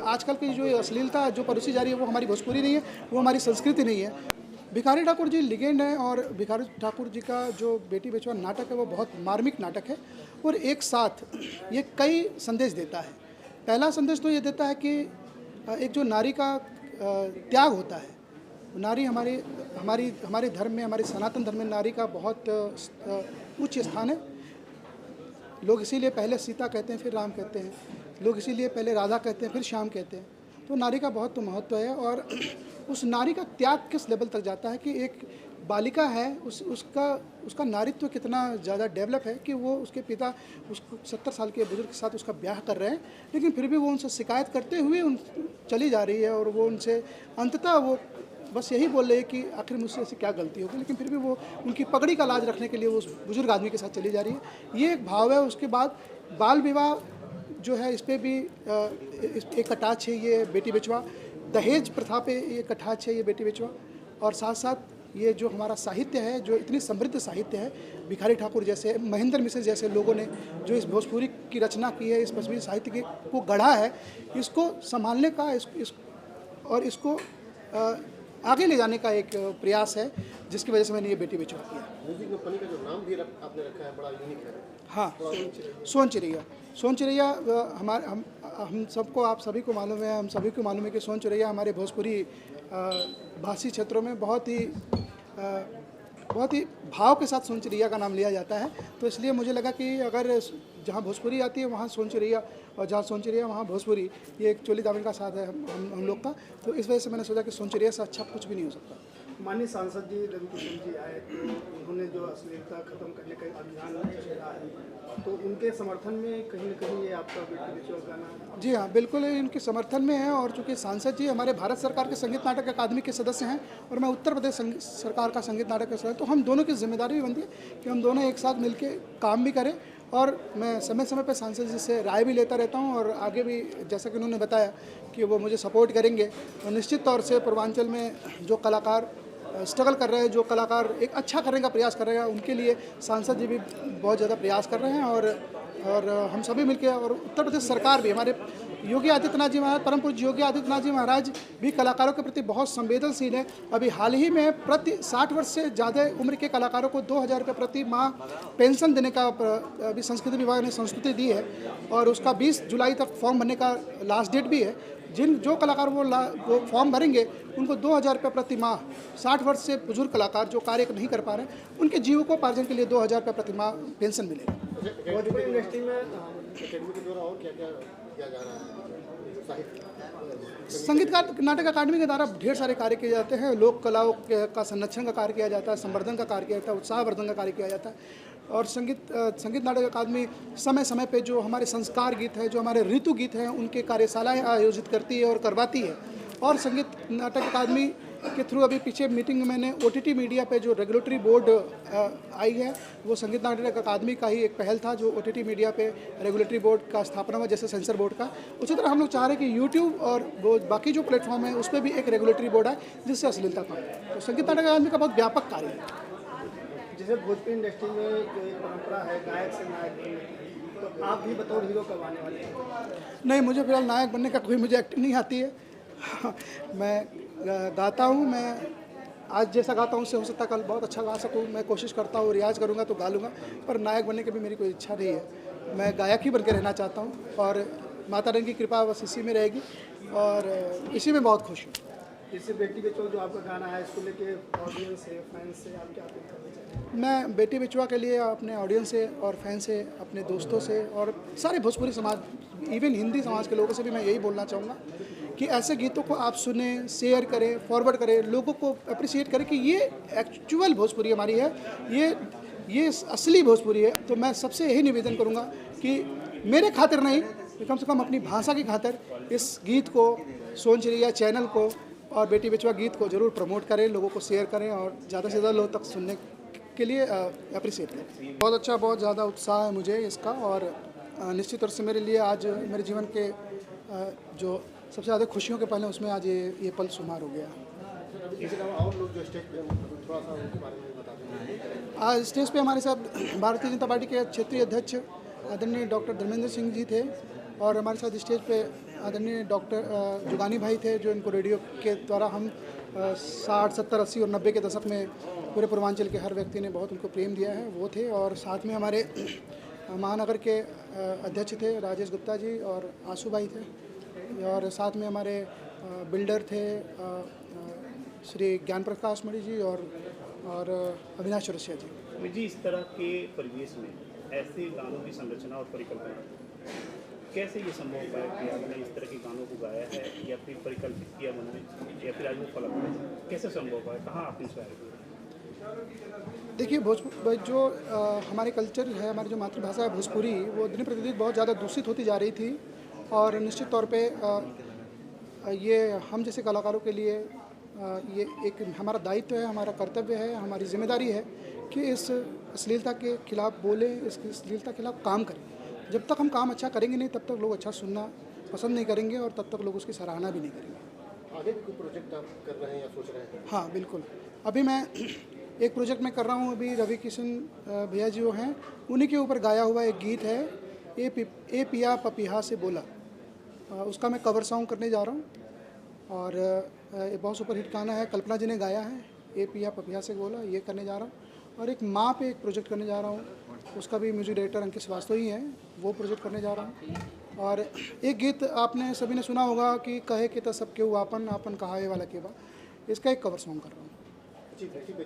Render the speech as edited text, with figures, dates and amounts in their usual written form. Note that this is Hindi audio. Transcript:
आजकल की जो अश्लीलता जो परोसी जा रही है वो हमारी भोजपुरी नहीं है, वो हमारी संस्कृति नहीं है। भिखारी ठाकुर जी लीजेंड हैं और भिखारी ठाकुर जी का जो बेटी बेचवा नाटक है वो बहुत मार्मिक नाटक है और एक साथ ये कई संदेश देता है। पहला संदेश तो ये देता है कि एक जो नारी का त्याग होता है, नारी हमारे धर्म में, हमारे सनातन धर्म में नारी का बहुत उच्च स्थान है। लोग इसीलिए पहले सीता कहते हैं फिर राम कहते हैं, लोग इसीलिए पहले राधा कहते हैं फिर श्याम कहते हैं। तो नारी का बहुत महत्व है और उस नारी का त्याग किस लेवल तक जाता है कि एक बालिका है उसका नारीत्व कितना ज़्यादा डेवलप है कि वो उसके पिता उसको 70 साल के बुजुर्ग के साथ उसका ब्याह कर रहे हैं, लेकिन फिर भी वो उनसे शिकायत करते हुए चली जा रही है और वो उनसे अंततः वो बस यही बोल रहे हैं कि आखिर मुझसे ऐसी क्या गलती होगी, लेकिन फिर भी वो उनकी पगड़ी का लाज रखने के लिए वो उस बुजुर्ग आदमी के साथ चली जा रही है। ये एक भाव है। उसके बाद बाल विवाह जो है इस पर भी एक कटाक्ष है ये बेटी बेचवा, दहेज प्रथा पे ये कटाक्ष है ये बेटी बेचवा, और साथ साथ ये जो हमारा साहित्य है, जो इतनी समृद्ध साहित्य है, भिखारी ठाकुर जैसे, महेंद्र मिश्र जैसे लोगों ने जो इस भोजपुरी की रचना की है, इस भोजपुरी साहित्य को गढ़ा है, इसको संभालने का और इसको आगे ले जाने का एक प्रयास है, जिसकी वजह से मैंने ये बेटी बेचवा किया। म्यूजिक कंपनी का जो नाम भी आपने रखा है बड़ा यूनिक है। हाँ, सोन चिरैया हम सबको, आप सभी को मालूम है, हम सभी को मालूम है कि सोन चिरैया हमारे भोजपुरी भाषी क्षेत्रों में बहुत ही भाव के साथ सोन चिरैया का नाम लिया जाता है। तो इसलिए मुझे लगा कि अगर जहाँ भोजपुरी आती है वहाँ सोन चिरैया, और जहाँ सोन चिरैया वहाँ भोजपुरी, ये एक चोली दामन का साथ है हम लोग का। तो इस वजह से मैंने सोचा कि सोन चिरैया से अच्छा कुछ भी नहीं हो सकता। माननीय सांसद जी रविकिशन जी आए तो उन्होंने जो अश्लीलता खत्म करने का अभियान चला है, तो उनके समर्थन में कहीं न कहीं ये आपका बेटी बेचवा गाना। जी हाँ, बिल्कुल इनके समर्थन में है। और चूँकि सांसद जी हमारे भारत सरकार के संगीत नाटक अकादमी के सदस्य हैं और मैं उत्तर प्रदेश सरकार का संगीत नाटक का सदस्य, तो हम दोनों की जिम्मेदारी भी बनती है कि हम दोनों एक साथ मिलकर काम भी करें। और मैं समय समय पर सांसद जी से राय भी लेता रहता हूँ और आगे भी, जैसा कि उन्होंने बताया कि वो मुझे सपोर्ट करेंगे, तो निश्चित तौर से पूर्वांचल में जो कलाकार स्ट्रगल कर रहे हैं, जो कलाकार एक अच्छा करने का प्रयास कर रहे हैं, उनके लिए सांसद जी भी बहुत ज़्यादा प्रयास कर रहे हैं। और हम सभी मिलकर, और उत्तर प्रदेश सरकार भी, हमारे योगी आदित्यनाथ जी महाराज, परम पूज्य योगी आदित्यनाथ जी महाराज भी कलाकारों के प्रति बहुत संवेदनशील है। अभी हाल ही में प्रति 60 वर्ष से ज़्यादा उम्र के कलाकारों को 2000 रुपये प्रति माह पेंशन देने का अभी संस्कृति विभाग ने संस्कृति दी है और उसका 20 जुलाई तक फॉर्म भरने का लास्ट डेट भी है। जो कलाकार वो फॉर्म भरेंगे उनको 2000 रुपये प्रति माह, 60 वर्ष से बुजुर्ग कलाकार जो कार्य नहीं कर पा रहे हैं उनके जीविकोपार्जन के लिए 2000 रुपये प्रति माह पेंशन मिलेगा। भोजपुरी इंडस्ट्री में अकेडमी के द्वारा और क्या क्या किया जा रहा है? संगीत नाटक अकादमी के द्वारा ढेर सारे कार्य किए जाते हैं। लोक कलाओं का संरक्षण का कार्य किया जाता है, संवर्धन का कार्य किया जाता है, उत्साहवर्धन का कार्य किया जाता है। और संगीत नाटक अकादमी समय समय पे जो हमारे संस्कार गीत हैं, जो हमारे ऋतु गीत हैं, उनके कार्यशालाएं आयोजित करती है और करवाती है। और संगीत नाटक अकादमी के थ्रू अभी पीछे मीटिंग में मैंने OTT मीडिया पे जो रेगुलेटरी बोर्ड आई है, वो संगीत नाटक अकादमी का ही एक पहल था, जो OTT मीडिया पे रेगुलेटरी बोर्ड का स्थापना हुआ, जैसे सेंसर बोर्ड का। उसी तरह हम लोग चाह रहे हैं कि YouTube और वो बाकी जो प्लेटफॉर्म है उस पर भी एक रेगुलेटरी बोर्ड है जिससे अश्लीलता कम है। तो संगीत नाटक अकादमी का बहुत व्यापक कार्य है। जैसे भोजपुरी इंडस्ट्री में जो एक परंपरा है गायक से नायक बनने की, तो आप भी बतौर हीरो कब आने वाले हैं? नहीं, मुझे फिलहाल नायक बनने का कोई मुझे एक्टिंग नहीं आती है। मैं गाता हूँ, मैं आज जैसा गाता हूँ उससे हो सकता है कल बहुत अच्छा गा सकूँ। मैं कोशिश करता हूँ, रियाज़ करूँगा तो गा लूँगा, पर नायक बनने की भी मेरी कोई इच्छा नहीं है। मैं गायक ही बन के रहना चाहता हूँ और माता रानी की कृपा बस इसी में रहेगी और इसी में बहुत खुश हूँ। जैसे बेटी बेचवा जो आपका गाना है, इसको लेके ऑडियंस से, फैंस से आप क्या अपील करना चाहते हैं? मैं बेटी बेचवा के लिए अपने ऑडियंस से और फैन से, अपने दोस्तों से और सारे भोजपुरी समाज, इवन हिंदी समाज के लोगों से भी मैं यही बोलना चाहूँगा कि ऐसे गीतों को आप सुने, शेयर करें, फॉरवर्ड करें, लोगों को अप्रिशिएट करें कि ये एक्चुअल भोजपुरी हमारी है, ये असली भोजपुरी है। तो मैं सबसे यही निवेदन करूँगा कि मेरे खातिर नहीं, कम से कम अपनी भाषा की खातिर इस गीत को, सोन चिरैया चैनल को और बेटी बेचवा गीत को ज़रूर प्रमोट करें, लोगों को शेयर करें और ज़्यादा से ज़्यादा लोग तक सुनने के लिए अप्रिशिएट करें। बहुत अच्छा, बहुत ज़्यादा उत्साह है मुझे इसका और निश्चित तौर से मेरे लिए आज मेरे जीवन के जो सबसे ज़्यादा खुशियों के पल हैं उसमें आज ये पल शुमार हो गया। और लोग जो स्टेज पे थोड़ा सा उनके बारे में बता दें। आज स्टेज पे हमारे साथ भारतीय जनता पार्टी के क्षेत्रीय अध्यक्ष आदरणीय डॉक्टर धर्मेंद्र सिंह जी थे और हमारे साथ स्टेज पे आदरणीय डॉक्टर जुगानी भाई थे, जो इनको रेडियो के द्वारा हम 60, 70, 80 और 90 के दशक में पूरे पूर्वांचल के हर व्यक्ति ने बहुत उनको प्रेम दिया है, वो थे। और साथ में हमारे महानगर के अध्यक्ष थे राजेश गुप्ता जी और आंसू भाई थे, और साथ में हमारे बिल्डर थे श्री ज्ञान प्रकाश मणि जी और अविनाश चौरसिया जी। जी, इस तरह के परिवेश में ऐसे गानों की संरचना और परिकल्पना कैसे ये संभव हो पाया कि आपने इस तरह के गानों को गाया है, या फिर परिकल्पित किया मन में, या फिर आज वो फलक है, कैसे संभव हुआ है, कहाँ आपने इंस्पायर किया? देखिए, जो हमारे कल्चर है, हमारी जो मातृभाषा है भोजपुरी, वो दिन प्रतिदिन बहुत ज़्यादा दूषित होती जा रही थी। और निश्चित तौर पे ये हम जैसे कलाकारों के लिए ये एक हमारा दायित्व है, हमारा कर्तव्य है, हमारी जिम्मेदारी है कि इस अश्लीलता के खिलाफ बोलें, इस अश्लीलता के खिलाफ काम करें। जब तक हम काम अच्छा करेंगे नहीं, तब तक लोग अच्छा सुनना पसंद नहीं करेंगे, और तब तक लोग उसकी सराहना भी नहीं करेंगे। आगे भी कोई प्रोजेक्ट आप कर रहे हैं या सोच रहे हैं? हाँ, बिल्कुल। अभी मैं एक प्रोजेक्ट में कर रहा हूँ। अभी रवि किशन भैया जी वो हैं, उन्हीं के ऊपर गाया हुआ एक गीत है, ए पिया पपिहा से बोला। उसका मैं कवर सॉन्ग करने जा रहा हूँ, और ये बहुत सुपरहिट गाना है, कल्पना जी ने गाया है। ए पिया पपिहा से बोला, ये करने जा रहा हूँ। और एक माँ पे एक प्रोजेक्ट करने जा रहा हूँ, उसका भी म्यूजिक डायरेक्टर अंकित श्रीवास्तव ही है, वो प्रोजेक्ट करने जा रहा हूँ। और एक गीत आपने सभी ने सुना होगा कि कहे कि तो सब केहू आपन आपन कहावे वाला के बा, इसका एक कवर सॉन्ग कर रहा हूँ। ठीक है।